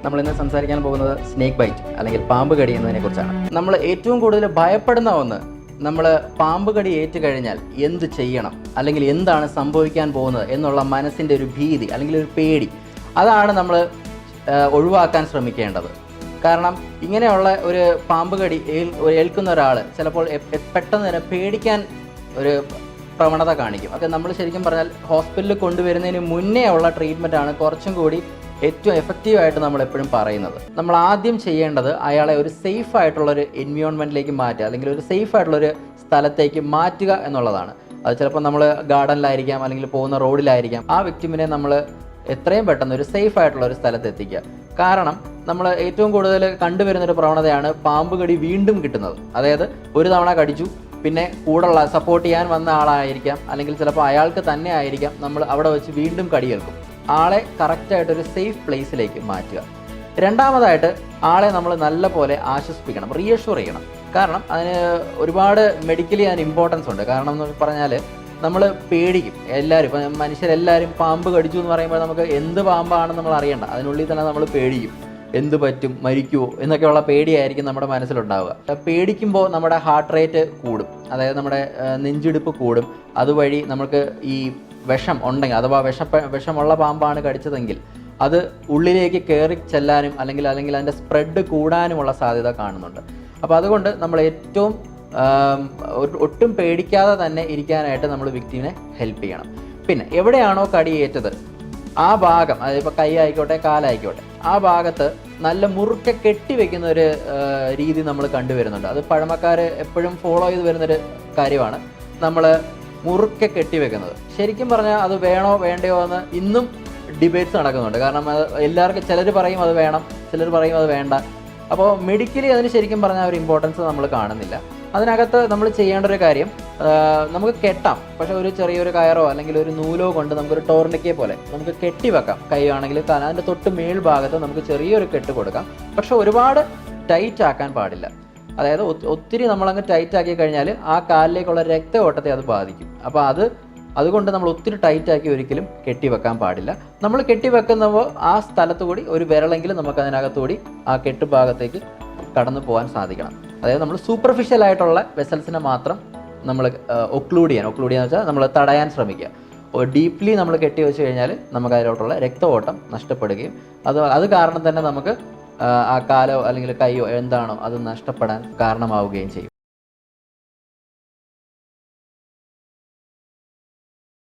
നമ്മളിന്ന് സംസാരിക്കാൻ പോകുന്നത് സ്നേക്ക് ബൈറ്റ് അല്ലെങ്കിൽ പാമ്പ് കടി എന്നതിനെ കുറിച്ചാണ്. നമ്മൾ ഏറ്റവും കൂടുതൽ ഭയപ്പെടുന്ന ഒന്ന്, നമ്മൾ പാമ്പ് കടി ഏറ്റു കഴിഞ്ഞാൽ എന്ത് ചെയ്യണം അല്ലെങ്കിൽ എന്താണ് സംഭവിക്കാൻ പോകുന്നത് എന്നുള്ള മനസ്സിൻ്റെ ഒരു ഭീതി അല്ലെങ്കിൽ ഒരു പേടി, അതാണ് നമ്മൾ ഒഴിവാക്കാൻ ശ്രമിക്കേണ്ടത്. കാരണം ഇങ്ങനെയുള്ള ഒരു പാമ്പ് കടി ഏൽക്കുന്ന ഒരാൾ ചിലപ്പോൾ പെട്ടെന്ന് തന്നെ പേടിക്കാൻ ഒരു പ്രവണത കാണിക്കും. അത് നമ്മൾ ശരിക്കും പറഞ്ഞാൽ ഹോസ്പിറ്റലിൽ കൊണ്ടുവരുന്നതിന് മുന്നേ ഉള്ള ട്രീറ്റ്മെൻറ്റാണ് കുറച്ചും കൂടി ഏറ്റവും എഫക്റ്റീവായിട്ട് നമ്മൾ എപ്പോഴും പറയുന്നത്. നമ്മൾ ആദ്യം ചെയ്യേണ്ടത് അയാളെ ഒരു സേഫ് ആയിട്ടുള്ളൊരു എൻവയോൺമെൻറ്റിലേക്ക് മാറ്റുക, അല്ലെങ്കിൽ ഒരു സേഫ് ആയിട്ടുള്ളൊരു സ്ഥലത്തേക്ക് മാറ്റുക എന്നുള്ളതാണ്. അത് ചിലപ്പോൾ നമ്മൾ ഗാർഡനിലായിരിക്കാം, അല്ലെങ്കിൽ പോകുന്ന റോഡിലായിരിക്കാം. ആ വിക്ടിമിനെ നമ്മൾ എത്രയും പെട്ടെന്ന് ഒരു സേഫ് ആയിട്ടുള്ള ഒരു സ്ഥലത്ത് എത്തിക്കുക. കാരണം നമ്മൾ ഏറ്റവും കൂടുതൽ കണ്ടുവരുന്നൊരു പ്രവണതയാണ് പാമ്പ് കടി വീണ്ടും കിട്ടുന്നത്. അതായത് ഒരു തവണ കടിച്ചു, പിന്നെ കൂടുള്ള സപ്പോർട്ട് ചെയ്യാൻ വന്ന ആളായിരിക്കാം, അല്ലെങ്കിൽ ചിലപ്പോൾ അയാൾക്ക് തന്നെ ആയിരിക്കാം, നമ്മൾ അവിടെ വെച്ച് വീണ്ടും കടിയേൽക്കും. ആളെ കറക്റ്റായിട്ടൊരു സേഫ് പ്ലേസിലേക്ക് മാറ്റുക. രണ്ടാമതായിട്ട് ആളെ നമ്മൾ നല്ല പോലെ ആശ്വസിപ്പിക്കണം, റീഅഷ്യൂർ ചെയ്യണം. കാരണം അതിന് ഒരുപാട് മെഡിക്കലി അതിന് ഇമ്പോർട്ടൻസ് ഉണ്ട്. കാരണം എന്ന് പറഞ്ഞാൽ നമ്മൾ പേടിക്കും എല്ലാവരും. ഇപ്പം മനുഷ്യരെല്ലാവരും പാമ്പ് കടിച്ചു എന്ന് പറയുമ്പോൾ നമുക്ക് എന്ത് പാമ്പാണെന്ന് നമ്മൾ അറിയണ്ട, അതിനുള്ളിൽ തന്നെ നമ്മൾ പേടിക്കും. എന്ത് പറ്റും, മരിക്കുമോ എന്നൊക്കെയുള്ള പേടിയായിരിക്കും നമ്മുടെ മനസ്സിലുണ്ടാവുക. പേടിക്കുമ്പോൾ നമ്മുടെ ഹാർട്ട് റേറ്റ് കൂടും, അതായത് നമ്മുടെ നെഞ്ചിടിപ്പ് കൂടും. അതുവഴി നമുക്ക് ഈ വിഷം ഉണ്ടെങ്കിൽ, അഥവാ വിഷമുള്ള പാമ്പാണ് കടിച്ചതെങ്കിൽ അത് ഉള്ളിലേക്ക് കയറി ചെല്ലാനും അല്ലെങ്കിൽ അതിൻ്റെ സ്പ്രെഡ് കൂടാനുമുള്ള സാധ്യത കാണുന്നുണ്ട്. അപ്പോൾ അതുകൊണ്ട് നമ്മൾ ഏറ്റവും ഒട്ടും പേടിക്കാതെ തന്നെ ഇരിക്കാനായിട്ട് നമ്മൾ വിക്ടിമിനെ ഹെൽപ്പ് ചെയ്യണം. പിന്നെ എവിടെയാണോ കടിയേറ്റത് ആ ഭാഗം, അതായത് ഇപ്പോൾ കൈ ആയിക്കോട്ടെ കാലായിക്കോട്ടെ, ആ ഭാഗത്ത് നല്ല മുറുക്കെ കെട്ടിവെക്കുന്ന ഒരു രീതി നമ്മൾ കണ്ടുവരുന്നുണ്ട്. അത് പഴമക്കാർ എപ്പോഴും ഫോളോ ചെയ്ത് വരുന്നൊരു കാര്യമാണ്, നമ്മൾ മുറുക്കെ കെട്ടിവെക്കുന്നത്. ശരിക്കും പറഞ്ഞാൽ അത് വേണോ വേണ്ടയോ എന്ന് ഇന്നും ഡിബേറ്റ്സ് നടക്കുന്നുണ്ട്. കാരണം അത് എല്ലാവർക്കും, ചിലർ പറയും അത് വേണം, ചിലർ പറയും അത് വേണ്ട. അപ്പോൾ മെഡിക്കലി അതിന് ശരിക്കും പറഞ്ഞാൽ ഒരു ഇമ്പോർട്ടൻസ് നമ്മൾ കാണുന്നില്ല. അതിനകത്ത് നമ്മൾ ചെയ്യേണ്ട ഒരു കാര്യം, നമുക്ക് കെട്ടാം, പക്ഷേ ഒരു ചെറിയൊരു കയറോ അല്ലെങ്കിൽ ഒരു നൂലോ കൊണ്ട് നമുക്കൊരു ടോർണിക്കെ പോലെ നമുക്ക് കെട്ടിവെക്കാം. കൈ ആണെങ്കിൽ അതിൻ്റെ തൊട്ട് മേൽഭാഗത്ത് നമുക്ക് ചെറിയൊരു കെട്ട് കൊടുക്കാം. പക്ഷെ ഒരുപാട് ടൈറ്റ് ആക്കാൻ പാടില്ല. അതായത് ഒത്തിരി നമ്മളങ്ങ് ടൈറ്റ് ആക്കി കഴിഞ്ഞാൽ ആ കാലിലേക്കുള്ള രക്ത ഓട്ടത്തെ അത് ബാധിക്കും. അപ്പോൾ അതുകൊണ്ട് നമ്മൾ ഒത്തിരി ടൈറ്റാക്കി ഒരിക്കലും കെട്ടിവെക്കാൻ പാടില്ല. നമ്മൾ കെട്ടിവെക്കുമ്പോൾ ആ സ്ഥലത്ത് കൂടി ഒരു വിരളെങ്കിലും നമുക്ക് അതിനകത്തുകൂടി ആ കെട്ടുഭാഗത്തേക്ക് കടന്നു പോകാൻ സാധിക്കണം. അതായത് നമ്മൾ സൂപ്പർഫിഷ്യൽ ആയിട്ടുള്ള വെസൽസിനെ മാത്രം നമ്മൾ ഒക്ലൂഡ് ചെയ്യാന്ന് വെച്ചാൽ നമ്മൾ തടയാൻ ശ്രമിക്കുക. ഡീപ്ലി നമ്മൾ കെട്ടി വെച്ച് കഴിഞ്ഞാൽ നമുക്ക് അതിലോട്ടുള്ള രക്ത ഓട്ടം നഷ്ടപ്പെടുകയും അത് കാരണം തന്നെ നമുക്ക് ആ കാലോ അല്ലെങ്കിൽ കൈയോ എന്താണോ അത് നഷ്ടപ്പെടാൻ കാരണമാവുകയും ചെയ്യും.